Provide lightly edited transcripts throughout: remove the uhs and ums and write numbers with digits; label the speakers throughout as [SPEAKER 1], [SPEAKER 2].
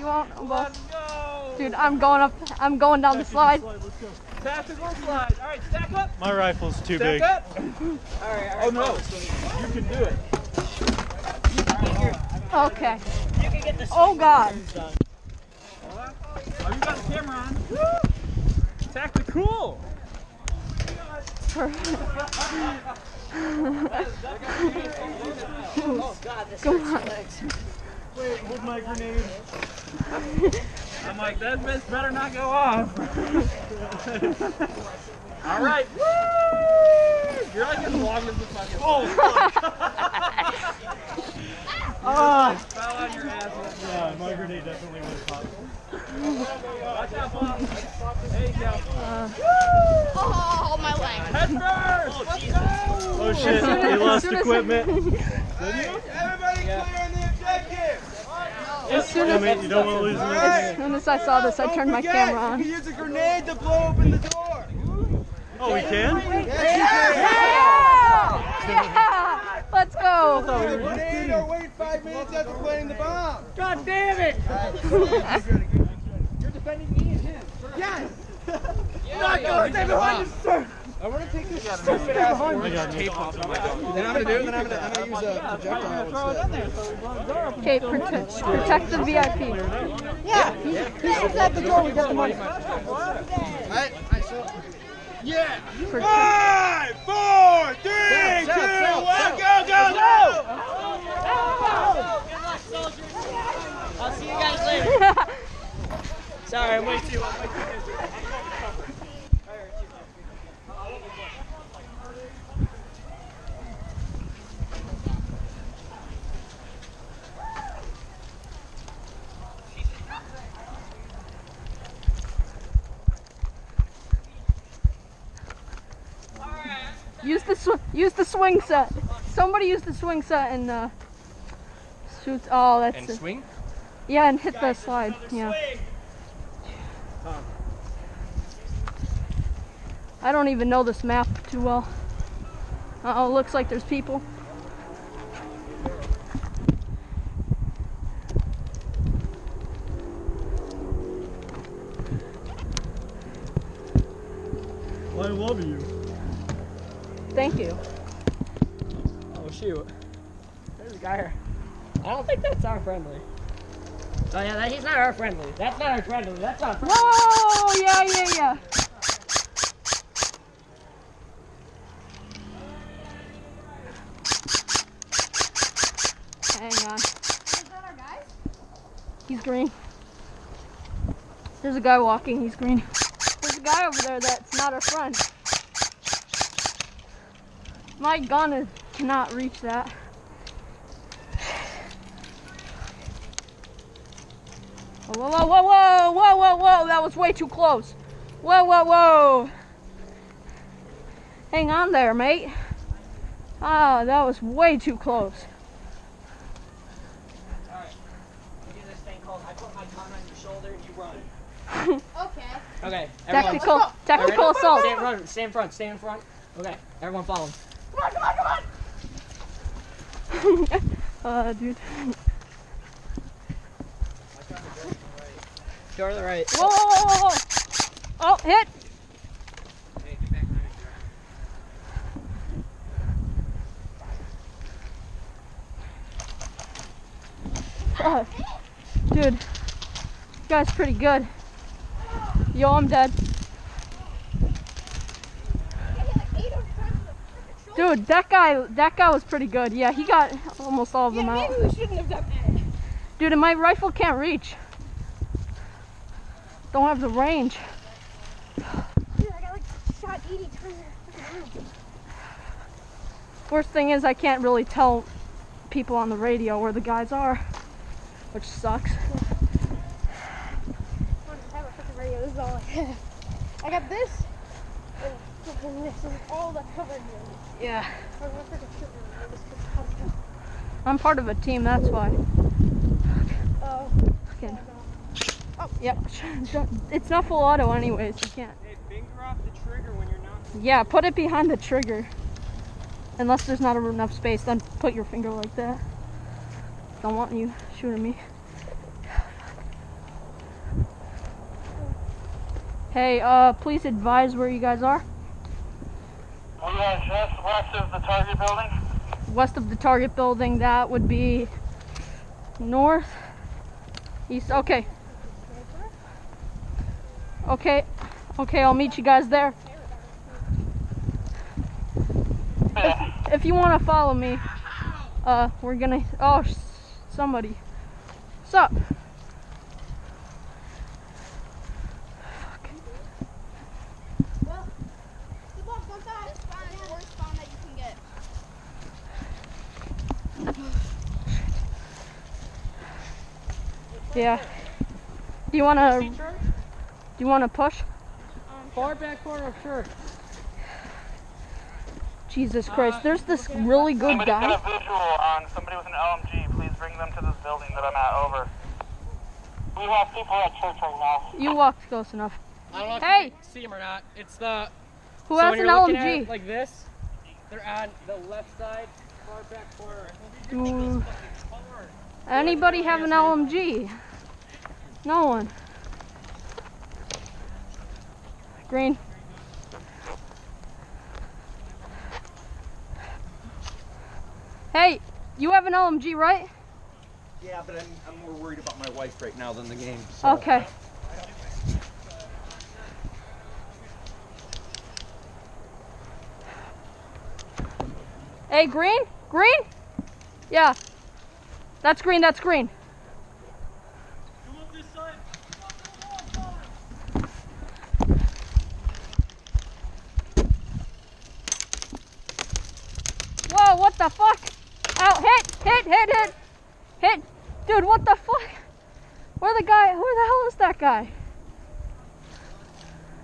[SPEAKER 1] going?
[SPEAKER 2] Let's go.
[SPEAKER 1] Dude, I'm going down the slide.
[SPEAKER 2] Let's go. Tactical slide. All right, stack up.
[SPEAKER 3] My rifle's too big.
[SPEAKER 2] Stack up. All right. Oh no, you can do it.
[SPEAKER 1] Okay.
[SPEAKER 4] You can get the
[SPEAKER 1] Oh God.
[SPEAKER 2] Oh, you got the camera on. Woo! Tactical.
[SPEAKER 4] Oh God, this
[SPEAKER 1] Come
[SPEAKER 4] hurts
[SPEAKER 1] on.
[SPEAKER 4] my legs.
[SPEAKER 3] Wait, hold my grenade.
[SPEAKER 2] I'm like, that mist better not go off. All right. Woo! You're like as long as the fucking. Oh fuck. Fell on your ass.
[SPEAKER 3] Yeah, my grenade definitely was hot.
[SPEAKER 2] Watch out, Bob. There you go.
[SPEAKER 5] Oh, my leg.
[SPEAKER 2] Head first. Let's go.
[SPEAKER 3] Oh shit, he lost equipment.
[SPEAKER 2] Everybody clear on the objective.
[SPEAKER 1] As soon
[SPEAKER 3] Yeah, mate, you don't want to lose
[SPEAKER 1] as soon as I saw this, I turned my camera on.
[SPEAKER 6] You can use a grenade to blow open the door.
[SPEAKER 3] Oh, we can?
[SPEAKER 1] Yeah! Let's go.
[SPEAKER 6] Use a grenade or wait 5 minutes after planting the bomb.
[SPEAKER 4] God damn it!
[SPEAKER 6] You're defending me and him. Yes. Not go. Stay behind you, sir. I want to take this stupid ass tape off. Then I'm gonna do it. Then I'm gonna use a projectile instead.
[SPEAKER 1] Okay, protect the VIP.
[SPEAKER 5] Yeah, he's at the door. We got the money.
[SPEAKER 6] Yeah.
[SPEAKER 1] 5,
[SPEAKER 6] 4, 3, 2, 1, go, go, go!
[SPEAKER 4] Good luck, soldiers. I'll see you guys later. Sorry, I'm way too busy.
[SPEAKER 1] Use the swing set. Somebody use the swing set and shoot. Oh, that's
[SPEAKER 7] And
[SPEAKER 1] it.
[SPEAKER 7] swing?
[SPEAKER 1] Yeah, and hit the slide. Yeah. I don't even know this map too well. Uh-oh, looks like there's people.
[SPEAKER 3] I love you.
[SPEAKER 1] Thank you.
[SPEAKER 4] Oh shoot. There's a guy here. I don't think that's our friendly. Oh yeah, he's not our friendly. That's not our friendly. That's our friendly.
[SPEAKER 1] Whoa! Yeah, yeah, yeah. Hang on.
[SPEAKER 5] Is that our guy?
[SPEAKER 1] He's green. There's a guy walking. He's green. There's a guy over there that's not our friend. My gun cannot reach that. Whoa, whoa, whoa, whoa, whoa, whoa, whoa, that was way too close. Whoa, whoa, whoa. Hang on there, mate. Ah, that was way too close.
[SPEAKER 4] Alright. We do this thing called I put my gun on your shoulder and you run.
[SPEAKER 5] Okay.
[SPEAKER 4] Okay. Everyone.
[SPEAKER 1] Tactical assault.
[SPEAKER 4] Stay in front. Stay in front. Okay. Everyone follow him.
[SPEAKER 1] Dude.
[SPEAKER 4] Door to the right.
[SPEAKER 1] Whoa, whoa, whoa, whoa, whoa. Oh, hit. Dude, this guy's pretty good. Yo, I'm dead. Dude, that guy was pretty good. Yeah, he got almost all of them out.
[SPEAKER 5] Maybe we shouldn't have done that.
[SPEAKER 1] Dude, and my rifle can't reach. Don't have the range.
[SPEAKER 5] Dude, I got like shot 80 times.
[SPEAKER 1] Worst thing is I can't really tell people on the radio where the guys are, which sucks.
[SPEAKER 5] This is all I have. I got this and this is all that covered me.
[SPEAKER 1] Yeah. I'm part of a team, that's why.
[SPEAKER 5] Oh.
[SPEAKER 1] Okay. Oh, yep. It's not full auto anyways, you can't.
[SPEAKER 2] Hey, finger off the trigger when you're not.
[SPEAKER 1] Yeah, put it behind the trigger. Unless there's not enough space, then put your finger like that. Don't want you shooting me. Hey, please advise where you guys are.
[SPEAKER 7] We are just west of the target building.
[SPEAKER 1] West of the target building, that would be north, east. Okay. Okay, I'll meet you guys there. If you want to follow me, we're gonna. Oh, somebody. What's up?
[SPEAKER 5] Well, the ball goes out. This spawn is the worst spawn that you can get.
[SPEAKER 1] Yeah. Do you wanna push?
[SPEAKER 4] Far back corner, sure.
[SPEAKER 1] Jesus Christ, there's this really good
[SPEAKER 7] Somebody's got
[SPEAKER 1] guy.
[SPEAKER 7] a visual on somebody with an LMG. Please bring them to this building that I'm at. Over. We have people at church right now.
[SPEAKER 1] You walked close enough.
[SPEAKER 4] I don't know if
[SPEAKER 1] Hey!
[SPEAKER 4] you can see him or not. It's the.
[SPEAKER 1] Who
[SPEAKER 4] so
[SPEAKER 1] has
[SPEAKER 4] when
[SPEAKER 1] an
[SPEAKER 4] you're looking at
[SPEAKER 1] LMG?
[SPEAKER 4] it like this, they're on the left side, far back corner.
[SPEAKER 1] Ooh. Anybody have an LMG? No one. Green. Hey, you have an LMG, right?
[SPEAKER 6] Yeah, but I'm more worried about my wife right now than the game. So.
[SPEAKER 1] Okay. Hey, green? Green? Yeah. That's green, that's green.
[SPEAKER 3] Come up this side.
[SPEAKER 1] Whoa, what the fuck? Ow, hit. Dude, what the fuck? Where the hell is that guy?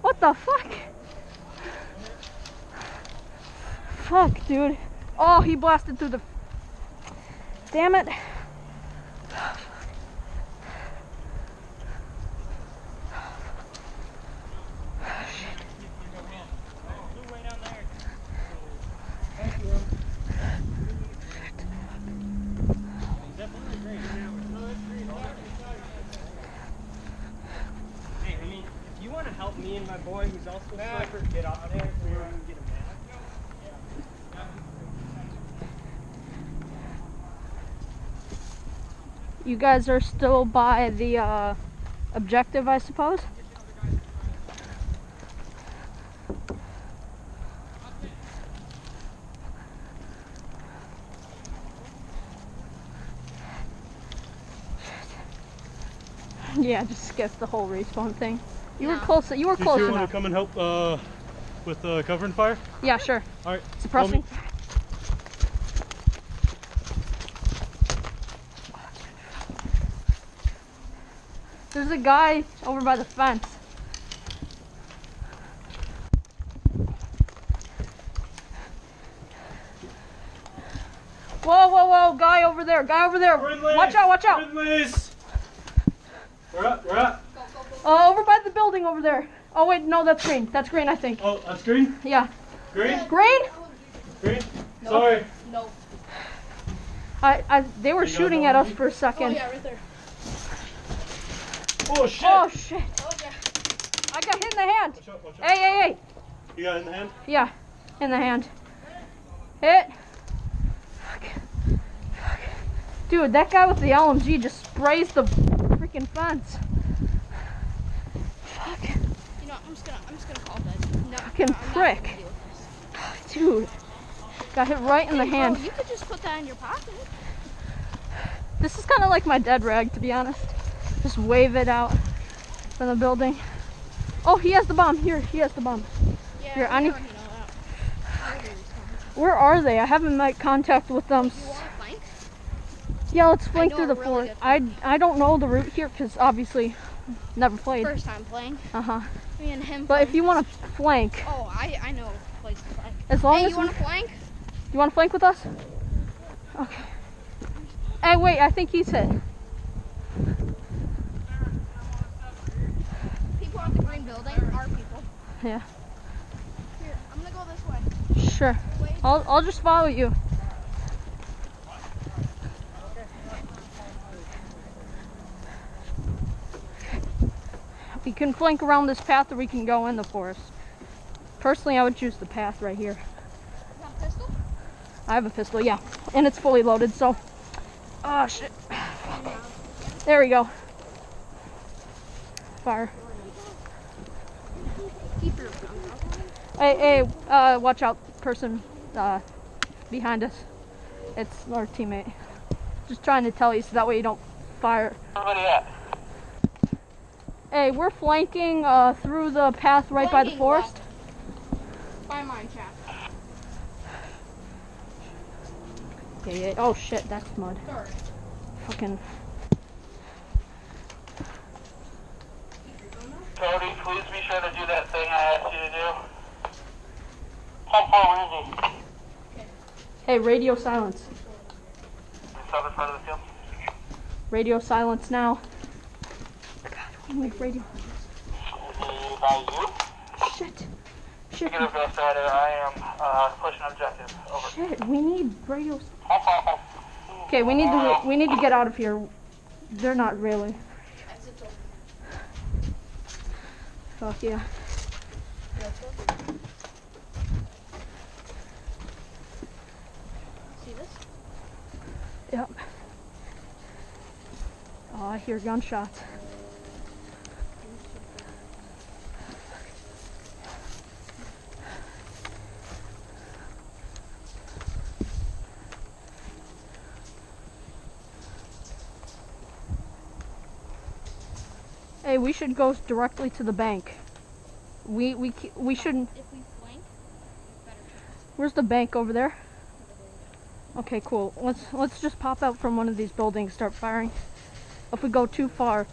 [SPEAKER 1] What the fuck? Fuck, dude. Oh, he blasted through the... Damn it.
[SPEAKER 4] Hey, I mean, if you want to help me and my boy, who's also a sniper, get out there so we can get him mad.
[SPEAKER 1] You guys are still by the objective, I suppose? Yeah, just skip the whole respawn thing. You were close. You were
[SPEAKER 3] Do
[SPEAKER 1] close
[SPEAKER 3] you want
[SPEAKER 1] enough.
[SPEAKER 3] to come and help with covering fire?
[SPEAKER 1] Yeah, sure.
[SPEAKER 3] All right.
[SPEAKER 1] Suppressing. There's a guy over by the fence. Whoa, guy over there,
[SPEAKER 3] Friendlies!
[SPEAKER 1] Watch out.
[SPEAKER 3] Friendlies! Where at?
[SPEAKER 1] Over by the building over there. Oh wait, no, that's green, I think.
[SPEAKER 3] Oh, that's green?
[SPEAKER 1] Yeah.
[SPEAKER 3] Green?
[SPEAKER 1] Green?
[SPEAKER 3] Green? Sorry.
[SPEAKER 5] No.
[SPEAKER 1] They were
[SPEAKER 3] You got
[SPEAKER 1] shooting
[SPEAKER 3] an
[SPEAKER 1] at us
[SPEAKER 3] LMG?
[SPEAKER 1] for a second.
[SPEAKER 5] Oh yeah, right there.
[SPEAKER 3] Oh, shit!
[SPEAKER 1] Oh shit.
[SPEAKER 5] Oh yeah.
[SPEAKER 1] I got hit in the hand.
[SPEAKER 3] Watch out.
[SPEAKER 1] Hey.
[SPEAKER 3] You got it in the hand?
[SPEAKER 1] Yeah, in the hand. Hit. Fuck. Dude, that guy with the LMG just sprays the freaking fence. Fuck.
[SPEAKER 5] You know, I'm just gonna call that. No,
[SPEAKER 1] Fucking
[SPEAKER 5] I'm not gonna
[SPEAKER 1] prick.
[SPEAKER 5] deal with this.
[SPEAKER 1] Dude. Got hit right in the
[SPEAKER 5] Hey,
[SPEAKER 1] hand.
[SPEAKER 5] Bro, you could just put that in your pocket.
[SPEAKER 1] This is kind of like my dead rag, to be honest. Just wave it out from the building. Oh, he has the bomb. Here, he has the bomb.
[SPEAKER 5] Yeah,
[SPEAKER 1] Here,
[SPEAKER 5] I
[SPEAKER 1] I need-
[SPEAKER 5] already know that.
[SPEAKER 1] Where are they? I haven't made contact with them.
[SPEAKER 5] You want to flank?
[SPEAKER 1] Yeah, let's flank
[SPEAKER 5] know
[SPEAKER 1] through
[SPEAKER 5] a
[SPEAKER 1] the
[SPEAKER 5] really
[SPEAKER 1] fort.
[SPEAKER 5] good
[SPEAKER 1] I don't know the route here because obviously never played.
[SPEAKER 5] First time playing.
[SPEAKER 1] Uh-huh.
[SPEAKER 5] Me and him.
[SPEAKER 1] But if
[SPEAKER 5] playing.
[SPEAKER 1] you want to flank,
[SPEAKER 5] Oh, I know a place to flank.
[SPEAKER 1] as long
[SPEAKER 5] Hey,
[SPEAKER 1] as
[SPEAKER 5] you want to flank?
[SPEAKER 1] you want to flank with us? Okay. Hey, wait, I think he's hit.
[SPEAKER 5] People at the green building are people.
[SPEAKER 1] Yeah.
[SPEAKER 5] Here, I'm gonna go this way.
[SPEAKER 1] Sure.
[SPEAKER 5] Wait.
[SPEAKER 1] I'll just follow you. We can flank around this path or we can go in the forest. Personally, I would choose the path right here.
[SPEAKER 5] You have a pistol?
[SPEAKER 1] I have a pistol, yeah. And it's fully loaded, so... Oh, shit. There we go. Fire.
[SPEAKER 5] Keep your gun out.
[SPEAKER 1] Hey, watch out, person behind us. It's our teammate. Just trying to tell you so that way you don't fire.
[SPEAKER 7] Everybody at?
[SPEAKER 1] Hey, we're flanking through the path right by the forest.
[SPEAKER 5] By mine, chap.
[SPEAKER 1] Yeah. Oh shit, that's mud.
[SPEAKER 5] Sorry.
[SPEAKER 1] Fucking.
[SPEAKER 7] Cody, please be sure to do that thing I asked you to do. 10-4, where is he?
[SPEAKER 1] Hey, radio silence.
[SPEAKER 7] The southern part of the field.
[SPEAKER 1] Radio silence now. God, we need radio.
[SPEAKER 7] By you?
[SPEAKER 1] Shit.
[SPEAKER 7] Negative, Ghost Rider. I am pushing objective. Over.
[SPEAKER 1] Shit, we need radio. Okay, we need to get out of here. They're not really. Fuck yeah.
[SPEAKER 5] See this?
[SPEAKER 1] Yep. Oh, I hear gunshots. Hey, we should go directly to the bank. We shouldn't.
[SPEAKER 5] If we flank, better.
[SPEAKER 1] Where's the bank over there? Okay, cool. Let's just pop out from one of these buildings, start firing. If we go too far,